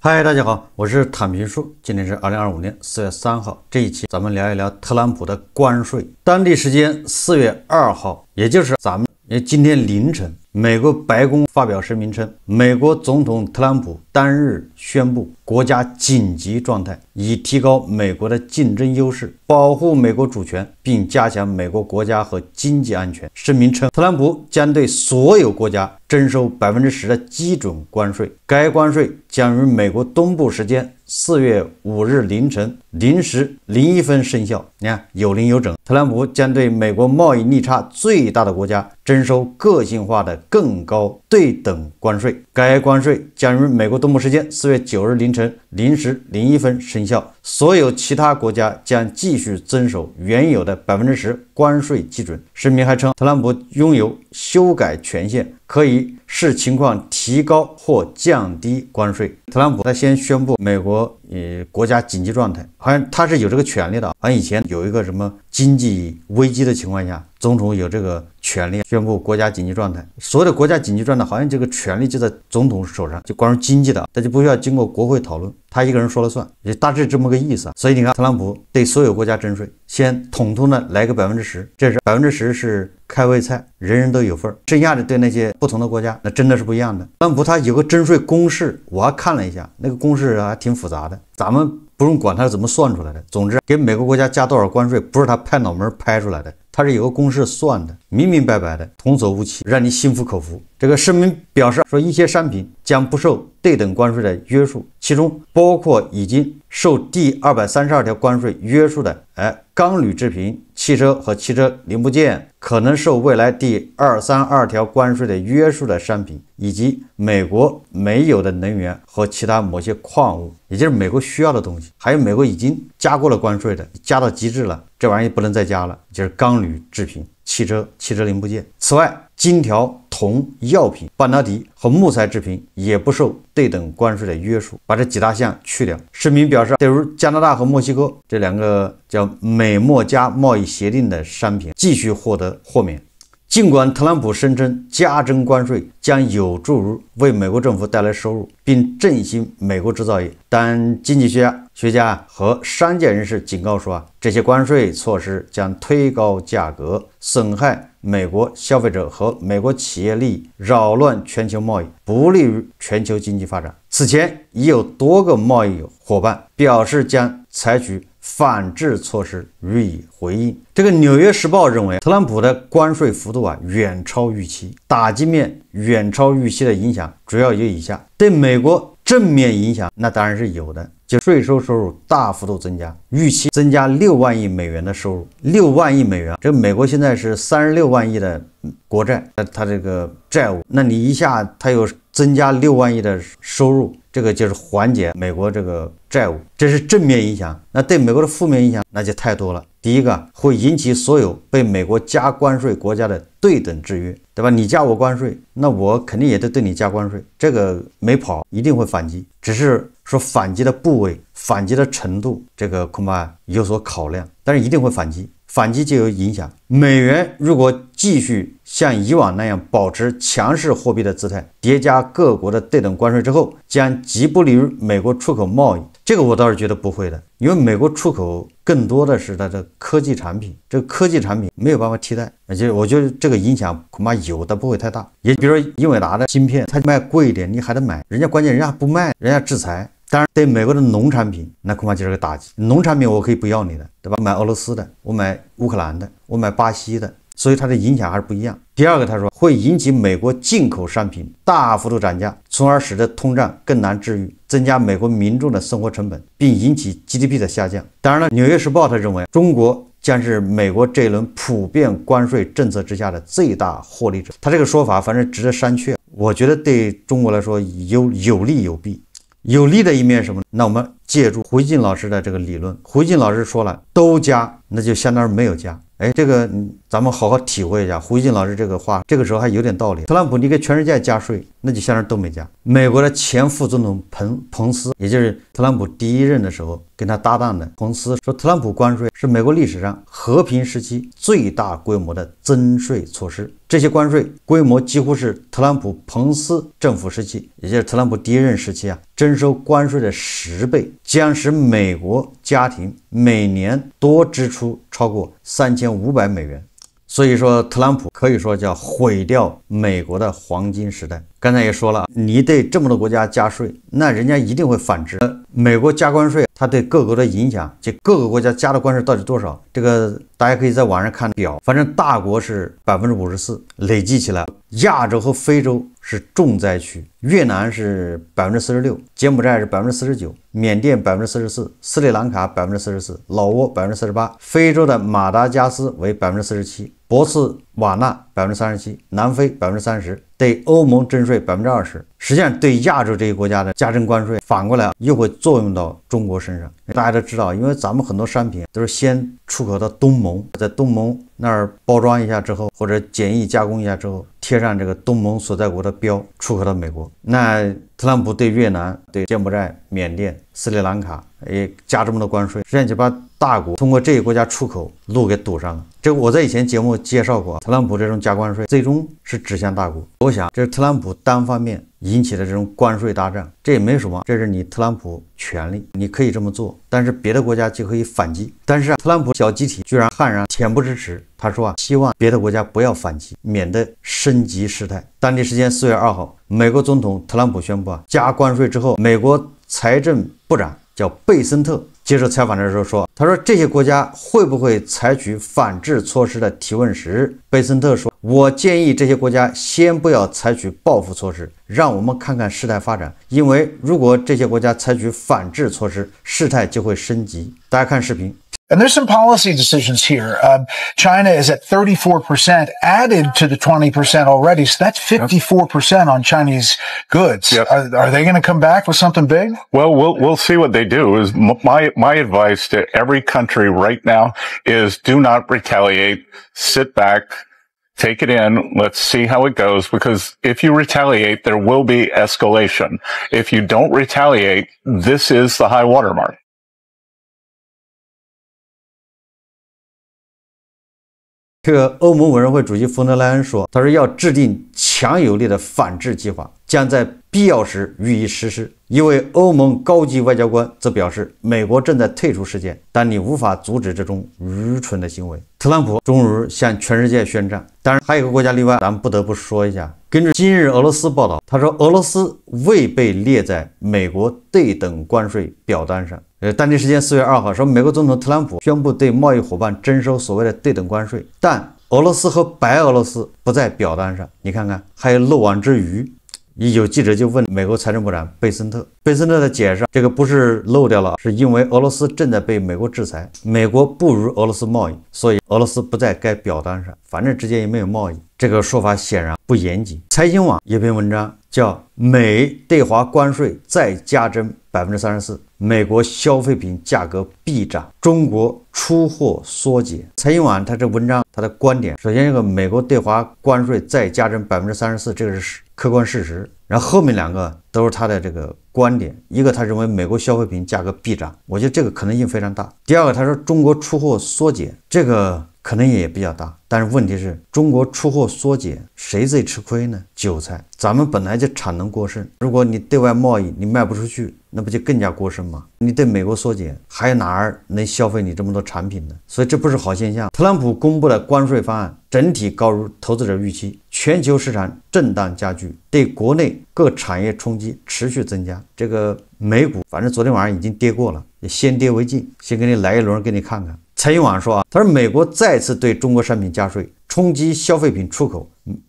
嗨，大家好，我是坦平叔。今天是2025年4月3号，这一期咱们聊一聊特朗普的关税。当地时间4月2号，也就是今天凌晨，美国白宫发表声明称，美国总统特朗普当日宣布国家紧急状态，以提高美国的竞争优势，保护美国主权，并加强美国国家和经济安全。声明称，特朗普将对所有国家征收10%的基准关税，该关税将于美国东部时间4月5日凌晨0时01分生效。你看，有零有整。特朗普将对美国贸易逆差最大的国家征收个性化的更高对等关税，该关税将于美国东部时间4月9日凌晨0时01分生效。所有其他国家将继续遵守原有的10%关税基准。声明还称，特朗普拥有修改权限，可以视情况提高或降低关税。特朗普他先宣布美国国家紧急状态，好像他是有这个权利的。好像以前有一个什么经济危机的情况下，总统有这个权利宣布国家紧急状态。所有的国家紧急状态，好像这个权利就在总统手上，就关于经济的，他就不需要经过国会讨论，他一个人说了算，也大致这么个意思。所以你看，特朗普对所有国家征税，先统统的来个10%，这是10%是开胃菜，人人都有份儿。剩下的对那些不同的国家，那真的是不一样的。特朗普他有个征税公式，我还看了一下，那个公式还挺复杂的，咱们不用管它是怎么算出来的。总之，给每个国家加多少关税，不是他拍脑门拍出来的，它是有个公式算的，明明白白的，童叟无欺，让你心服口服。这个声明表示说，一些商品将不受对等关税的约束，其中包括已经受第232条关税约束的钢铝制品、汽车和汽车零部件，可能受未来第232条关税的约束的商品，以及美国没有的能源和其他某些矿物，也就是美国需要的东西，还有美国已经加过了关税的，加到极致了，这玩意不能再加了，就是钢铝制品、汽车零部件。此外，金条、铜、药品、半导体和木材制品也不受对等关税的约束，把这几大项去掉。声明表示，对于加拿大和墨西哥这两个叫美墨加贸易协定的商品继续获得豁免。尽管特朗普声称加征关税将有助于为美国政府带来收入，并振兴美国制造业，但经济学家和商界人士警告说，这些关税措施将推高价格，损害美国消费者和美国企业利益，扰乱全球贸易，不利于全球经济发展。此前已有多个贸易伙伴表示将采取反制措施予以回应。这个《纽约时报》认为，特朗普的关税幅度远超预期，打击面远超预期的影响主要有以下：对美国正面影响，那当然是有的，就税收入大幅度增加，预期增加6万亿美元的收入，6万亿美元，这个美国现在是36万亿的国债，它这个债务，那你一下它有增加6万亿的收入，这个就是缓解美国这个债务，这是正面影响。那对美国的负面影响那就太多了。第一个，会引起所有被美国加关税国家的对等制约，对吧？你加我关税，那我肯定也得对你加关税，这个没跑，一定会反击，只是说反击的部位、反击的程度，这个恐怕有所考量，但是一定会反击。反击就有影响。美元如果继续像以往那样保持强势货币的姿态，叠加各国的对等关税之后，将极不利于美国出口贸易。这个我倒是觉得不会的，因为美国出口更多的是它的科技产品，这个科技产品没有办法替代，而且我觉得这个影响恐怕有，但不会太大。也比如说英伟达的芯片，它卖贵一点，你还得买，人家关键人家不卖，人家制裁。当然，对美国的农产品，那恐怕就是个打击。农产品我可以不要你的，对吧？买俄罗斯的，我买乌克兰的，我买巴西的，所以它的影响还是不一样。第二个，他说会引起美国进口商品大幅度涨价，从而使得通胀更难治愈，增加美国民众的生活成本，并引起 GDP 的下降。当然了，《纽约时报》他认为中国将是美国这一轮普遍关税政策之下的最大获利者。他这个说法反正值得商榷，我觉得对中国来说有利有弊。有利的一面是什么？那我们借助胡锡进老师的这个理论，胡锡进老师说了，都加，那就相当于没有加。这个咱们好好体会一下胡锡进老师这个话，这个时候还有点道理。特朗普你给全世界加税，那就相当于都没加。美国的前副总统彭斯，也就是特朗普第一任的时候跟他搭档的彭斯说，特朗普关税是美国历史上和平时期最大规模的增税措施。这些关税规模几乎是特朗普彭斯政府时期，也就是特朗普第一任时期征收关税的10倍，将使美国家庭每年多支出超过3500美元。所以说，特朗普可以说叫毁掉美国的黄金时代。刚才也说了，你对这么多国家加税，那人家一定会反制。美国加关税，它对各国的影响，就各个国家加的关税到底多少？这个大家可以在网上看表，反正大国是54%，累计起来，亚洲和非洲是重灾区，越南是46%，柬埔寨是49%，缅甸44%，斯里兰卡44%，老挝48%，非洲的马达加斯为47%。博茨瓦纳37%，南非30%，对欧盟征税20%。实际上，对亚洲这些国家的加征关税，反过来又会作用到中国身上。大家都知道，因为咱们很多商品都是先出口到东盟，在东盟那儿包装一下之后，或者简易加工一下之后，贴上这个东盟所在国的标，出口到美国。那特朗普对越南、对柬埔寨、缅甸、斯里兰卡也加这么多关税，实际上就把大国通过这些国家出口路给堵上了。这个我在以前节目介绍过，特朗普这种加关税最终是指向大国。我想这是特朗普单方面引起的这种关税大战，这也没什么，这是你特朗普权利，你可以这么做，但是别的国家就可以反击。但是特朗普小集体居然悍然恬不知耻，他说希望别的国家不要反击，免得升级事态。当地时间4月2号，美国总统特朗普宣布加关税之后，美国财政部长叫贝森特接受采访的时候说，他说这些国家会不会采取反制措施的提问时，贝森特说，我建议这些国家先不要采取报复措施，让我们看看事态发展，因为如果这些国家采取反制措施，事态就会升级。大家看视频。And there's some policy decisions here. China is at 34%, added to the 20% already. So that's 54% on Chinese goods. Yep. Are they going to come back with something big? Well, we'll see what they do. Is my advice to every country right now is do not retaliate. Sit back. Take it in. Let's see how it goes. Because if you retaliate, there will be escalation. If you don't retaliate, this is the high water mark. 这个欧盟委员会主席冯德莱恩说，他说要制定强有力的反制计划，将在必要时予以实施。一位欧盟高级外交官则表示，美国正在退出事件，但你无法阻止这种愚蠢的行为。特朗普终于向全世界宣战，当然还有一个国家例外，咱们不得不说一下。根据今日俄罗斯报道，他说俄罗斯未被列在美国对等关税表单上。当地时间4月2号说，美国总统特朗普宣布对贸易伙伴征收所谓的对等关税，但俄罗斯和白俄罗斯不在表单上。你看看，还有漏网之鱼。有记者就问美国财政部长贝森特，贝森特的解释，这个不是漏掉了，是因为俄罗斯正在被美国制裁，美国不与俄罗斯贸易，所以俄罗斯不在该表单上，反正之间也没有贸易。这个说法显然不严谨。财经网有篇文章叫美对华关税再加征34%，美国消费品价格必涨，中国出货缩减。财经网它这文章它的观点，首先这个美国对华关税再加征34%，这个是客观事实，然后后面两个都是他的这个观点，一个他认为美国消费品价格必涨，我觉得这个可能性非常大。第二个他说中国出货缩减，这个可能也比较大，但是问题是中国出货缩减，谁最吃亏呢？韭菜。咱们本来就产能过剩，如果你对外贸易你卖不出去，那不就更加过剩吗？你对美国缩减，还有哪儿能消费你这么多产品呢？所以这不是好现象。特朗普公布的关税方案整体高于投资者预期，全球市场震荡加剧，对国内各产业冲击持续增加。这个美股反正昨天晚上已经跌过了，也先跌为敬，先给你来一轮给你看看。财经网说他说美国再次对中国商品加税，冲击消费品出口。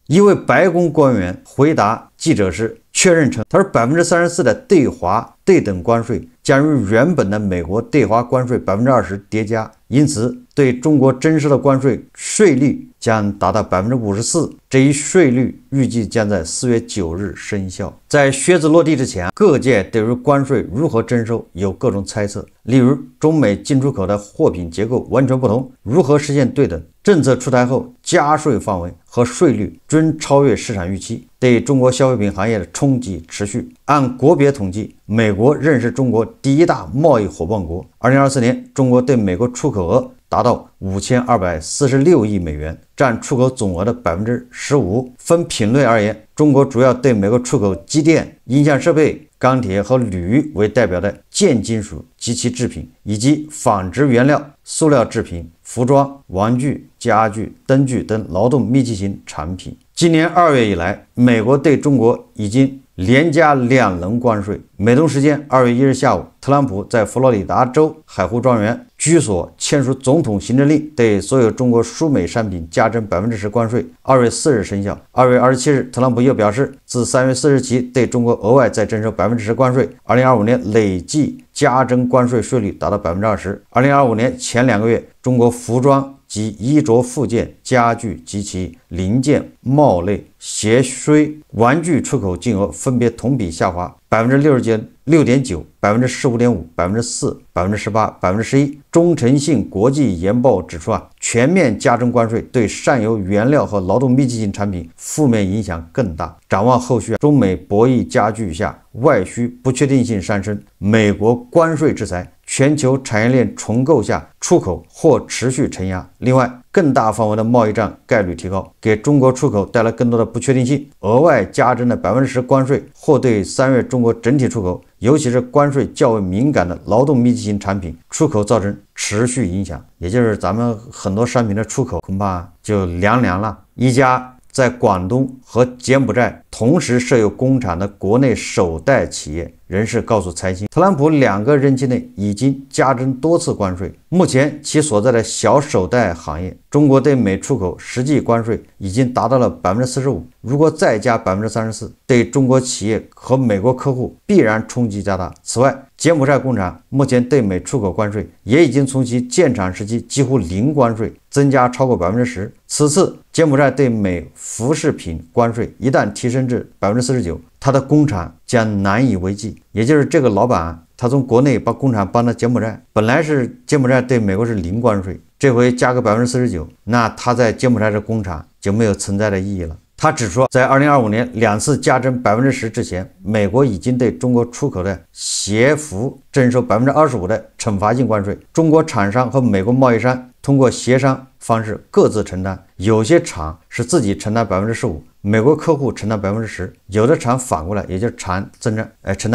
一位白宫官员回答记者时确认称，他说34%的对华对等关税将与原本的美国对华关税20%叠加，因此对中国征收的关税税率将达到54%。这一税率预计将在4月9日生效。在靴子落地之前，各界对于关税如何征收有各种猜测，例如中美进出口的货品结构完全不同，如何实现对等？政策出台后，加税范围和税率均超越市场预期，对中国消费品行业的冲击持续。按国别统计，美国仍是中国第一大贸易伙伴国。2024年，中国对美国出口额达到5246亿美元，占出口总额的 15%。分品类而言，中国主要对美国出口机电、音像设备、钢铁和铝为代表的贱金属及其制品，以及纺织原料、塑料制品、服装、玩具、家具、灯具等劳动密集型产品。今年2月以来，美国对中国已经连加2轮关税。美东时间2月1日下午，特朗普在佛罗里达州海湖庄园居所签署总统行政令，对所有中国输美商品加征 10% 关税，2月4日生效。2月27日，特朗普又表示，自3月4日起对中国额外再征收 10% 关税，2025年累计加征关税税率达到 20%。2025年前2个月，中国服装及衣着附件、家具及其零件、帽类、鞋靴、玩具出口金额分别同比下滑 6.9%、15.5%、4%、18%、11%。中诚信国际研报指出全面加征关税对上游原料和劳动密集型产品负面影响更大。展望后续，中美博弈加剧下，外需不确定性上升，美国关税制裁，全球产业链重构下，出口或持续承压。另外，更大范围的贸易战概率提高，给中国出口带来更多的不确定性。额外加征的 10% 关税或对3月中国整体出口，尤其是关税较为敏感的劳动密集型产品出口造成持续影响，也就是咱们很多商品的出口恐怕就凉了。一家在广东和柬埔寨同时设有工厂的国内首代企业人士告诉财新，特朗普2个任期内已经加征多次关税。目前其所在的小首代行业，中国对美出口实际关税已经达到了 45%， 如果再加 34%， 对中国企业和美国客户必然冲击加大。此外，柬埔寨工厂目前对美出口关税也已经从其建厂时期几乎零关税增加超过 10%。 此次柬埔寨对美服饰品关税一旦提升至 49%， 它的工厂将难以为继。也就是这个老板他从国内把工厂搬到柬埔寨，本来是柬埔寨对美国是零关税，这回加个 49%， 那他在柬埔寨的工厂就没有存在的意义了。他指出，在2025年2次加征 10% 之前，美国已经对中国出口的鞋服征收 25% 的惩罚性关税。中国厂商和美国贸易商通过协商方式各自承担，有些厂是自己承担 15%， 美国客户承担 10%， 有的厂反过来，也就是厂承担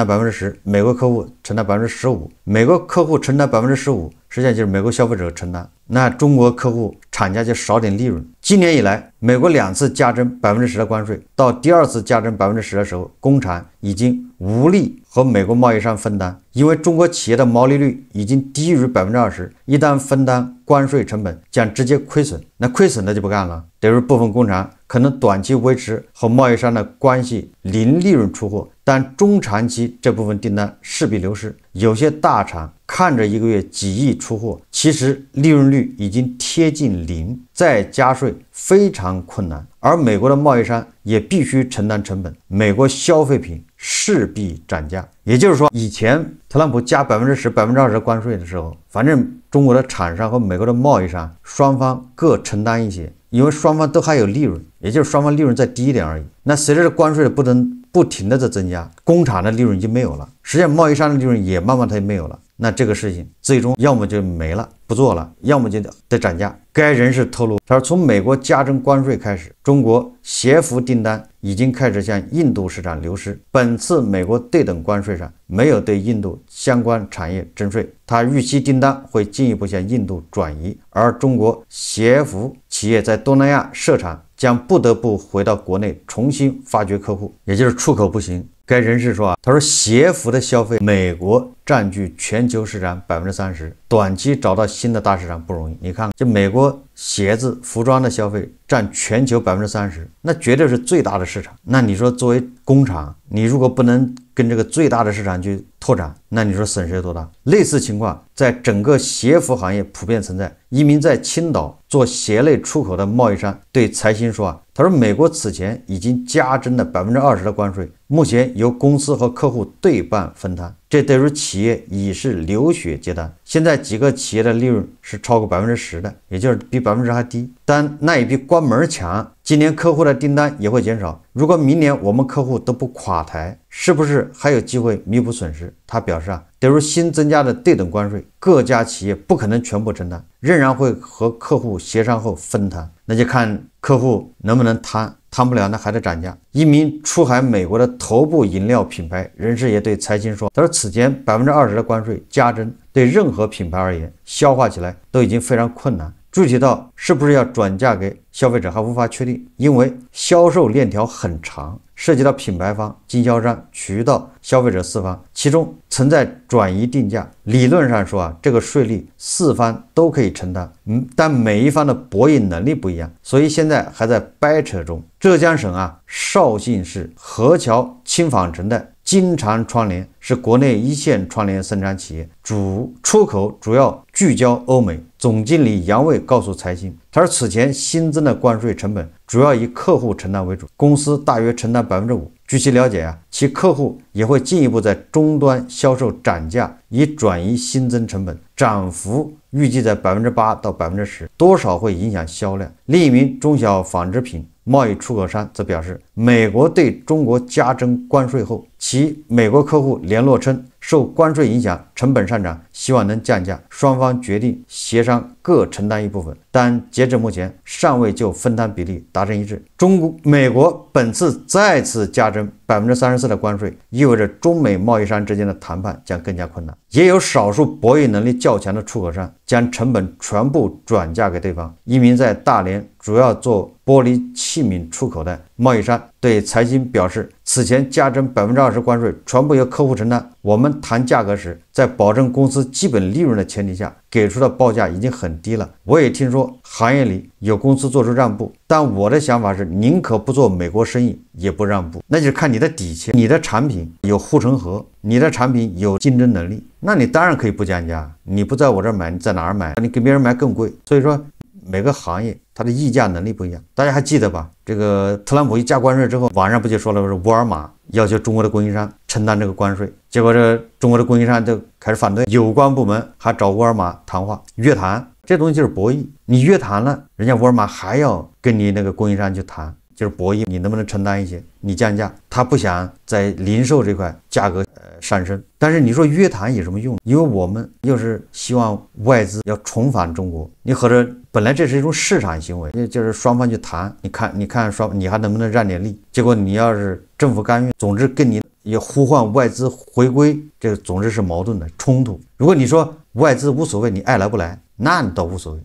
10%， 美国客户承担 15%， 美国客户承担 15%， 实际上就是美国消费者承担，那中国客户厂家就少点利润。今年以来，美国2次加征 10% 的关税，到第2次加征 10% 的时候，工厂已经无力和美国贸易商分担，因为中国企业的毛利率已经低于 20%， 一旦分担关税成本将直接亏损，那亏损的就不干了，比如部分工厂可能短期维持和贸易商的关系，零利润出货，但中长期这部分订单势必流失。有些大厂看着1个月几亿出货，其实利润率已经贴近0，再加税非常困难。而美国的贸易商也必须承担成本，美国消费品势必涨价。也就是说，以前特朗普加 10%、20% 关税的时候，反正中国的厂商和美国的贸易商双方各承担一些，因为双方都还有利润，也就是双方利润再低一点而已。那随着关税的不停的在增加，工厂的利润已经没有了，实际上贸易商的利润也慢慢它也没有了。那这个事情最终要么就没了不做了，要么就得涨价。该人士透露，他说从美国加征关税开始，中国鞋服订单已经开始向印度市场流失。本次美国对等关税上没有对印度相关产业征税，他预期订单会进一步向印度转移，而中国鞋服企业在东南亚设厂将不得不回到国内重新发掘客户，也就是出口不行。该人士说他说鞋服的消费，美国占据全球市场 30%， 短期找到新的大市场不容易。你看，就美国鞋子、服装的消费占全球 30%， 那绝对是最大的市场。那你说作为工厂，你如果不能跟这个最大的市场去拓展，那你说损失有多大？类似情况在整个鞋服行业普遍存在。一名在青岛做鞋类出口的贸易商对财新说他他说，美国此前已经加征了20%的关税，目前由公司和客户对半分摊，这对于企业已是流血接单。现在几个企业的利润是超过10%的，也就是比10%还低，但那也比关门强。今年客户的订单也会减少，如果明年我们客户都不垮台，是不是还有机会弥补损失？他表示对于新增加的对等关税，各家企业不可能全部承担，仍然会和客户协商后分摊，那就看客户能不能摊，摊不了那还得涨价。一名出海美国的头部饮料品牌人士也对财经说，他说此前20%的关税加征对任何品牌而言，消化起来都已经非常困难。具体到是不是要转嫁给消费者还无法确定，因为销售链条很长，涉及到品牌方、经销商、渠道、消费者四方，其中存在转移定价。理论上说这个税率四方都可以承担，但每一方的博弈能力不一样，所以现在还在掰扯中。浙江省绍兴市河桥青纺城的金长窗帘是国内一线窗帘生产企业，出口主要聚焦欧美。总经理杨卫告诉财经，他说此前新增的关税成本主要以客户承担为主，公司大约承担5%。据其了解其客户也会进一步在终端销售涨价，以转移新增成本，涨幅预计在8%到10%，多少会影响销量。另一名中小纺织品贸易出口商则表示，美国对中国加征关税后，其美国客户联络称，受关税影响，成本上涨，希望能降价。双方决定协商各承担一部分，但截至目前尚未就分摊比例达成一致。美国本次再次加征34%的关税，意味着中美贸易商之间的谈判将更加困难。也有少数博弈能力较强的出口商将成本全部转嫁给对方。一名在大连主要做玻璃器皿出口的贸易商对财经表示，此前加征20%关税全部由客户承担，我们谈价格时，在保证公司基本利润的前提下，给出的报价已经很低了。我也听说行业里有公司做出让步，但我的想法是宁可不做美国生意也不让步。那就是看你的底气，你的产品有护城河，你的产品有竞争能力，那你当然可以不降价。你不在我这儿买，你在哪儿买？你给别人买更贵。所以说每个行业它的议价能力不一样。大家还记得吧，这个特朗普一加关税之后，网上不就说了，是沃尔玛要求中国的供应商承担这个关税，结果这中国的供应商就开始反对，有关部门还找沃尔玛谈话约谈。这东西就是博弈，你约谈了，人家沃尔玛还要跟你那个供应商去谈，就是博弈，你能不能承担一些，你降价，他不想在零售这块价格上升。但是你说约谈有什么用？因为我们又是希望外资要重返中国，你或者本来这是一种市场行为，就是双方去谈，你看你还能不能让点力？结果你要是政府干预，总之跟你也呼唤外资回归，这个总之是矛盾的冲突。如果你说外资无所谓，你爱来不来，那你倒无所谓，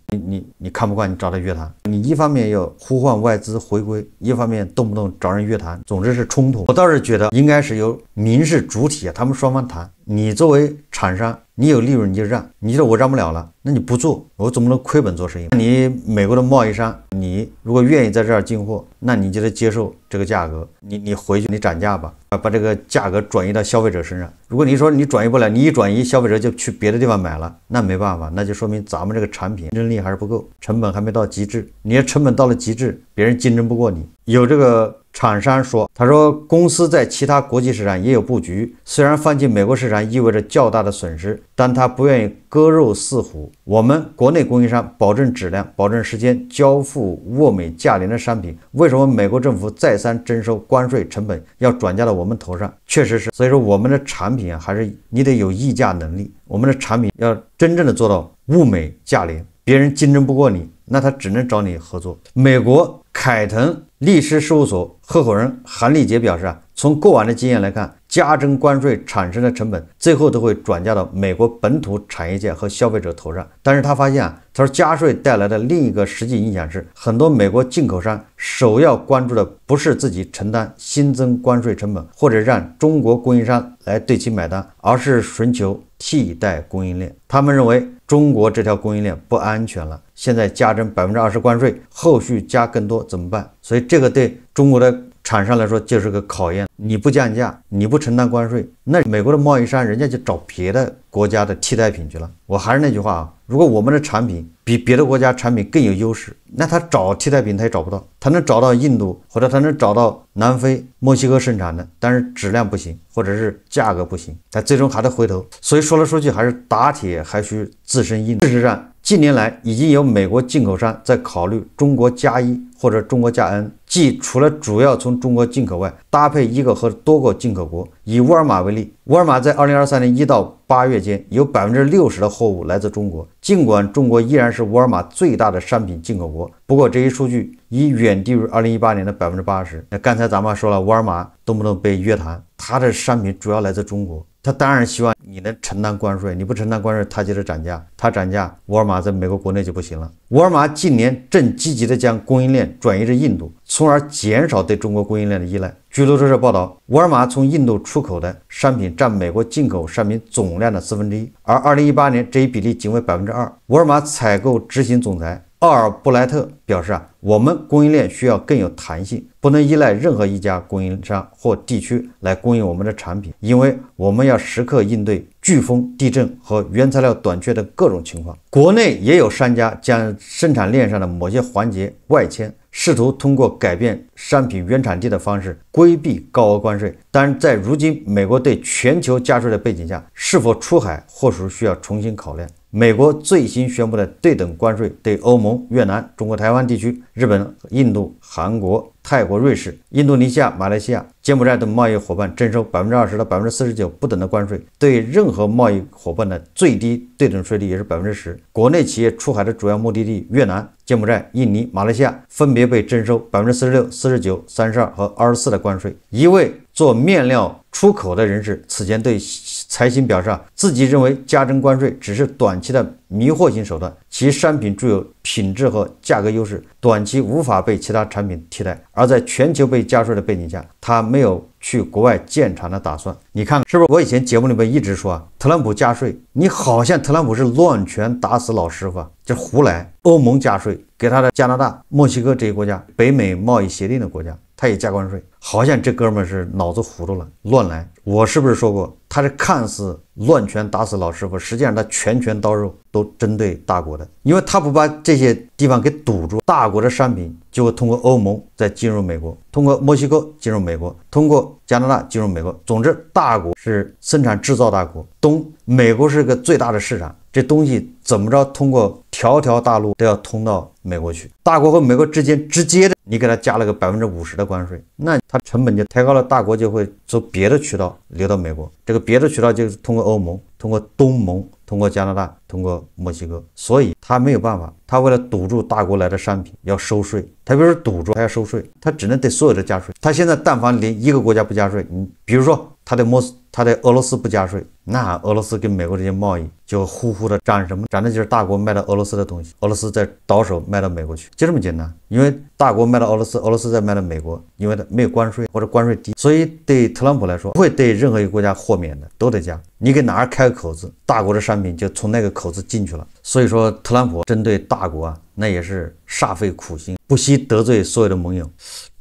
你看不惯，你找他约谈。你一方面要呼唤外资回归，一方面动不动找人约谈，总之是冲突。我倒是觉得应该是由民事主体他们双方谈。你作为厂商，你有利润你就让，你说我让不了了，那你不做，我总不能亏本做生意。你美国的贸易商，你如果愿意在这儿进货，那你就得接受这个价格，你回去你涨价吧，把这个价格转移到消费者身上。如果你说你转移不了，你一转移，消费者就去别的地方买了，那没办法，那就说明咱们这个产品竞争力还是不够，成本还没到极致。你的成本到了极致，别人竞争不过你。有这个厂商说，他说公司在其他国际市场也有布局，虽然放弃美国市场意味着较大的损失，但他不愿意割肉饲虎。我们国内供应商保证质量、保证时间，交付物美价廉的商品，为什么美国政府再三征收关税成本要转嫁到我们头上？确实是，所以说我们的产品还是你得有议价能力，我们的产品要真正的做到物美价廉，别人竞争不过你，那他只能找你合作。美国凯腾律师事务所合伙人韩立杰表示从过往的经验来看，加征关税产生的成本最后都会转嫁到美国本土产业界和消费者头上。但是他发现他说加税带来的另一个实际影响是，很多美国进口商首要关注的不是自己承担新增关税成本，或者让中国供应商来对其买单，而是寻求替代供应链。他们认为中国这条供应链不安全了，现在加征20%关税，后续加更多怎么办？所以这个对中国的厂商来说就是个考验。你不降价，你不承担关税，那美国的贸易商人家就找别的国家的替代品去了。我还是那句话啊，如果我们的产品比别的国家产品更有优势，那他找替代品他也找不到，他能找到印度或者他能找到南非、墨西哥生产的，但是质量不行，或者是价格不行，他最终还得回头。所以说来说去还是打铁还需自身硬。事实上，近年来已经有美国进口商在考虑中国加一或者中国加 N， 即除了主要从中国进口外，搭配一个或多个进口国。以沃尔玛为例，沃尔玛在2023年1到8月间有 60% 的货物来自中国，尽管中国依然是沃尔玛最大的商品进口国，不过这一数据已远低于2018年的 80%。 那刚才咱们说了，沃尔玛动不动被约谈，它的商品主要来自中国，他当然希望你能承担关税，你不承担关税，他接着涨价，他涨价，沃尔玛在美国国内就不行了。沃尔玛近年正积极地将供应链转移至印度，从而减少对中国供应链的依赖。据路透社报道，沃尔玛从印度出口的商品占美国进口商品总量的1/4，而2018年这一比例仅为 2%。 沃尔玛采购执行总裁奥尔布莱特表示我们供应链需要更有弹性，不能依赖任何一家供应商或地区来供应我们的产品，因为我们要时刻应对飓风、地震和原材料短缺的各种情况。国内也有商家将生产链上的某些环节外迁，试图通过改变商品原产地的方式规避高额关税。但在如今美国对全球加税的背景下，是否出海或许需要重新考量。美国最新宣布的对等关税对欧盟、越南、中国台湾地区、日本、印度、韩国、泰国、瑞士、印度尼西亚、马来西亚、柬埔寨等贸易伙伴征收 20% 到 49% 不等的关税，对任何贸易伙伴的最低对等税率也是 10%。 国内企业出海的主要目的地越南、柬埔寨、印尼、马来西亚分别被征收 46%、49%、32%和24%的关税。一位做面料出口的人士此前对财新表示自己认为加征关税只是短期的迷惑性手段，其商品具有品质和价格优势，短期无法被其他产品替代。而在全球被加税的背景下，他没有去国外建厂的打算。你看是不是我以前节目里面一直说特朗普加税，你好像特朗普是乱拳打死老师傅，这胡来。欧盟加税给他的加拿大、墨西哥这些国家，北美贸易协定的国家他也加关税，好像这哥们是脑子糊涂了，乱来。我是不是说过他是看似乱拳打死老师傅，实际上他拳拳到肉都针对大国的，因为他不把这些地方给堵住，大国的商品就会通过欧盟再进入美国，通过墨西哥进入美国，通过加拿大进入美国。总之大国是生产制造大国，美国是个最大的市场，这东西怎么着通过条条大路都要通到美国去。大国和美国之间直接的你给他加了个 50% 的关税，那它成本就抬高了，大国就会走别的渠道流到美国，这个别的渠道就是通过欧盟、通过东盟、通过加拿大、通过墨西哥。所以他没有办法，他为了堵住大国来的商品要收税，他比如说堵住他要收税，他只能对所有的加税。他现在但凡连一个国家不加税，比如说他对俄罗斯不加税，那俄罗斯跟美国这些贸易就呼呼的涨什么？涨的就是大国卖到俄罗斯的东西，俄罗斯再倒手卖到美国去，就这么简单。因为大国卖到俄罗斯，俄罗斯再卖到美国，因为它没有关税或者关税低，所以对特朗普来说不会对任何一个国家豁免的，都得加。你给哪儿开个口子，大国的商品就从那个口子进去了。所以说特朗普针对大国那也是煞费苦心，不惜得罪所有的盟友。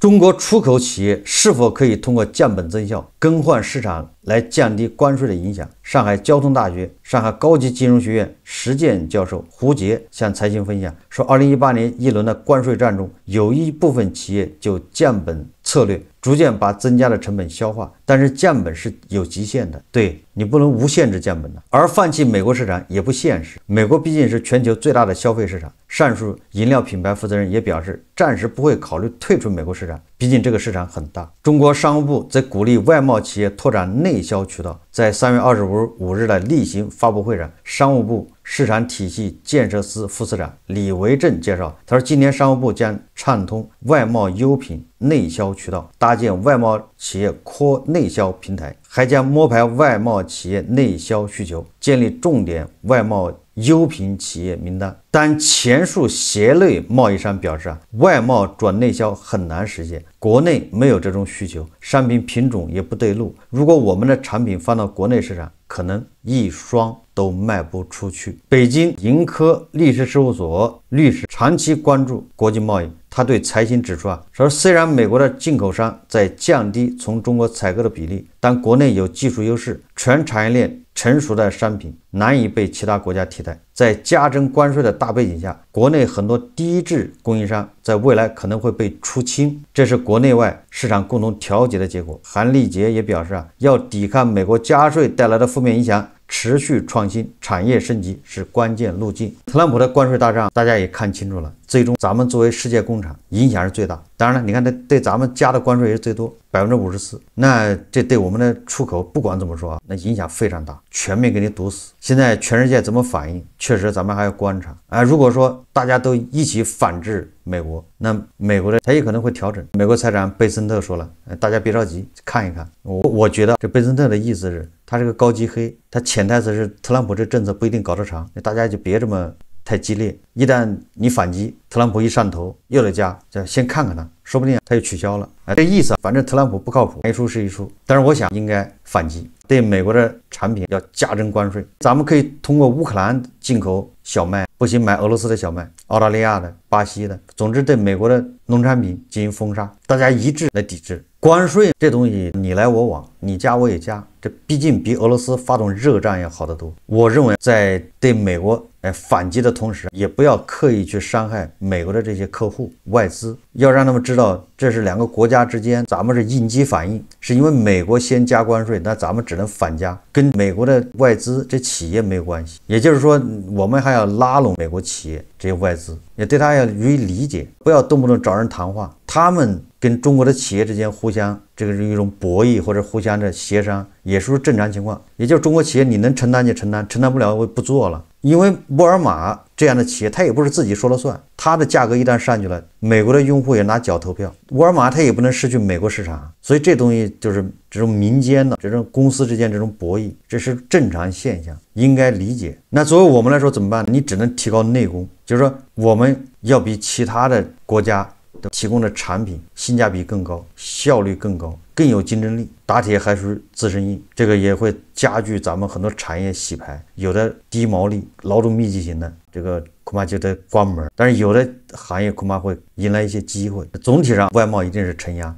中国出口企业是否可以通过降本增效、更换市场来降低关税的影响？上海交通大学、上海高级金融学院实践教授胡杰向财经分享说，2018年一轮的关税战中，有一部分企业就降本策略逐渐把增加的成本消化，但是降本是有极限的，对，你不能无限制降本的。而放弃美国市场也不现实，美国毕竟是全球最大的消费市场。上述饮料品牌负责人也表示，暂时不会考虑退出美国市场，毕竟这个市场很大。中国商务部在鼓励外贸企业拓展内销渠道，在3月25日的例行发布会上，商务部市场体系建设司副司长李维正介绍，他说今年商务部将畅通外贸优品内销渠道，搭建外贸企业扩内销平台，还将摸排外贸企业内销需求，建立重点外贸优品企业名单。但前述协类贸易商表示外贸转内销很难实现，国内没有这种需求，商品品种也不对路，如果我们的产品放到国内市场，可能一双都卖不出去。北京盈科律师事务所律师长期关注国际贸易，他对财新指出说虽然美国的进口商在降低从中国采购的比例，但国内有技术优势，全产业链成熟的商品难以被其他国家替代。在加征关税的大背景下，国内很多低质供应商在未来可能会被出清，这是国内外市场共同调节的结果。韩立杰也表示要抵抗美国加税带来的负面影响，持续创新、产业升级是关键路径。特朗普的关税大战，大家也看清楚了，最终咱们作为世界工厂，影响是最大。当然了，你看对咱们加的关税也是最多，54%，那这对我们的出口不管怎么说那影响非常大，全面给你堵死。现在全世界怎么反应，确实咱们还要观察如果说大家都一起反制美国，那美国的他也可能会调整。美国财长贝森特说了，大家别着急，看一看。我觉得这贝森特的意思是，他是个高级黑，他潜台词是特朗普这政策不一定搞得长，大家就别这么太激烈。一旦你反击，特朗普一上头又得加，先看看他，说不定他就取消了。这意思反正特朗普不靠谱，一出是一出。但是我想应该反击，对美国的产品要加征关税。咱们可以通过乌克兰进口小麦，不行买俄罗斯的小麦、澳大利亚的、巴西的，总之对美国的农产品进行封杀，大家一致来抵制。关税这东西你来我往，你加我也加，这毕竟比俄罗斯发动热战要好得多。我认为在对美国反击的同时，也不要刻意去伤害美国的这些客户、外资，要让他们知道这是两个国家之间，咱们是应激反应，是因为美国先加关税，那咱们只能反加，跟美国的外资这企业没有关系。也就是说，我们还要拉拢美国企业这些外资，也对他要予以理解，不要动不动找人谈话。他们跟中国的企业之间互相这个是一种博弈，或者互相的协商，也是正常情况。也就是中国企业你能承担就承担，承担不了我不做了。因为沃尔玛这样的企业，它也不是自己说了算，它的价格一旦上去了，美国的用户也拿脚投票，沃尔玛它也不能失去美国市场，所以这东西就是这种民间的这种公司之间这种博弈，这是正常现象，应该理解。那作为我们来说怎么办？你只能提高内功，就是说我们要比其他的国家提供的产品性价比更高，效率更高，更有竞争力，打铁还需自身硬，这个也会加剧咱们很多产业洗牌，有的低毛利、劳动密集型的，这个恐怕就得关门，但是有的行业恐怕会迎来一些机会。总体上，外贸一定是承压，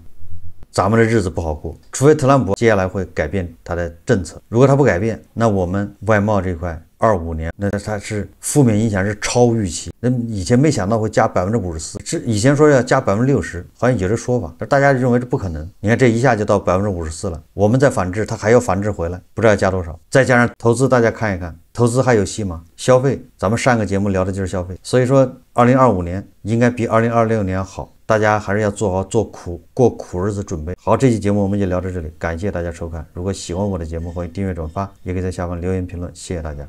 咱们的日子不好过，除非特朗普接下来会改变他的政策。如果他不改变，那我们外贸这块25年，那它是负面影响是超预期。那以前没想到会加54%，是以前说要加60%，好像有这说法，但大家认为这不可能。你看这一下就到54%了，我们再反制，它还要反制回来，不知道要加多少。再加上投资，大家看一看，投资还有戏吗？消费，咱们上个节目聊的就是消费，所以说2025年应该比2026年好。大家还是要做好过苦日子准备。好，这期节目我们就聊到这里，感谢大家收看。如果喜欢我的节目，欢迎订阅转发，也可以在下方留言评论，谢谢大家。